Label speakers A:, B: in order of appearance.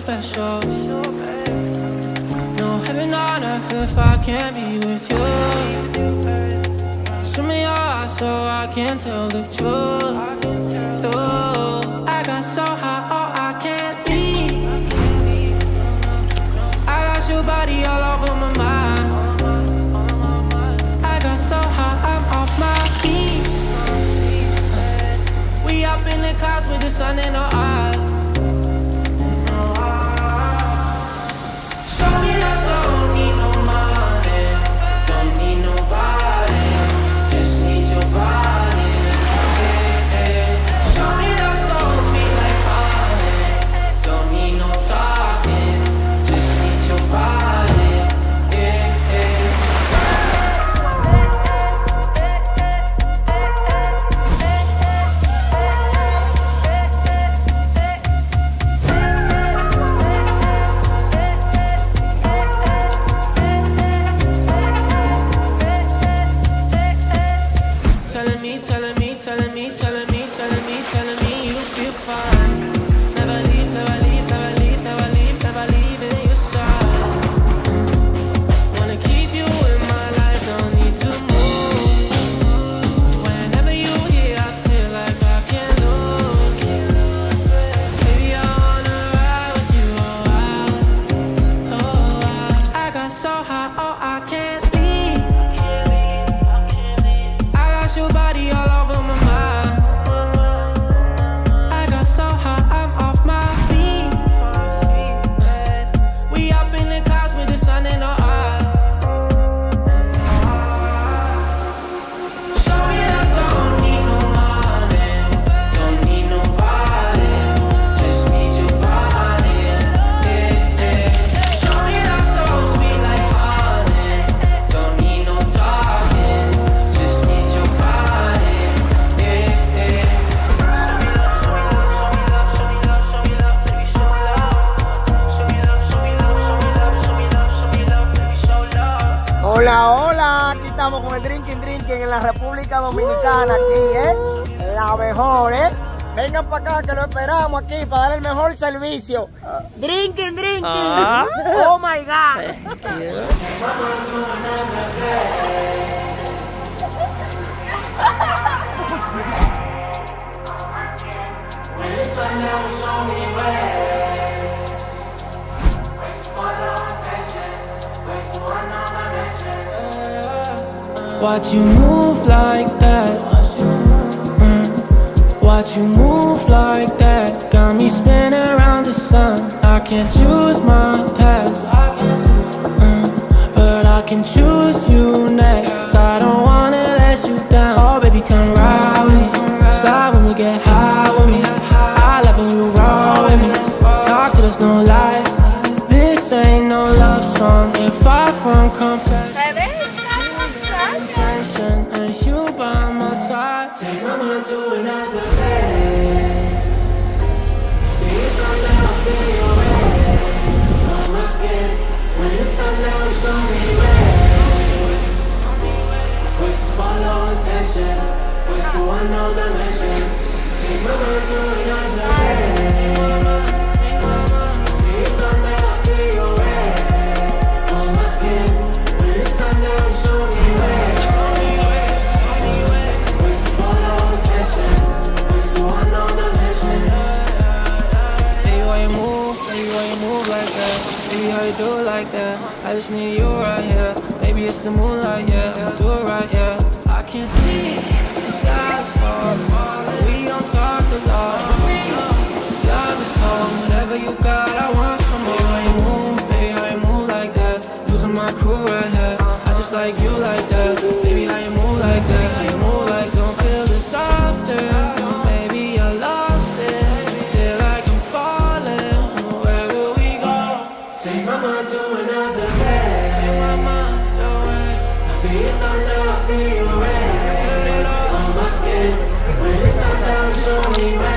A: special. No heaven on earth if I can't be with you. Show me your eyes so I can tell the truth. Oh, I got so high, oh, I can't leave. I got your body all over my mind. I got so high, I'm off my feet. We up in the clouds with the sun in our eyes. Show me love, don't need no money, don't need nobody, just need your body. Show me love so sweet like honey, don't need no talking, just need your body. Telling me you feel fine. Never leave, never leave, never leave, never leave, never leave in your side. Wanna keep you in my life, don't need to move. Whenever you're here, I feel like I can't lose. Baby, I wanna ride with you, oh, I got so high, oh, I can't leave. I got your body all over my mind. So high, I'm off my feet. We up in the clouds with the sun in our eyes. Show me love, don't need no money, don't need nobody, just need your body. Show me love so sweet like honey, don't need no talking, just need your body.
B: Hola, hola, aquí estamos con el Drinking en la República Dominicana, aquí, la mejor, vengan para acá que lo esperamos aquí para dar el mejor servicio. Drinking, oh my God.
A: Watch you move like that. Watch you move like that. Got me spinning around the sun. I can't choose my past, but I can choose you next. I don't wanna let you down. Oh baby, come ride with me, slide when we get high with me. I love when you roll with me. Talk to us, no lies. This ain't no love song. If far from confession. And you by my side. Take my mind to another place. Feel you come down, feel your way on my skin. When the sun down, show me way. Ways to follow intention, ways to unknown dimensions. Take my mind to another place. Feel you come down, feel your way on my skin. When the sun down, show me way. Baby, how you do it like that? I just need you right here. Maybe it's the moonlight, yeah. I'll do it right, yeah. I can't see the skies fall. We don't talk a lot. Love is cold. Whatever you got, I want some more. Baby, how you move? Baby, how you move like that? Losing my cool right here. I just like you like that. Baby, how you move like that? How you move like don't feel this often. Maybe I lost it. Feel like I'm falling. Where will we go? Take my mind to another place. Take my mind away. I feel your thunder, I feel your rain on my skin. When the sun's out, show me where.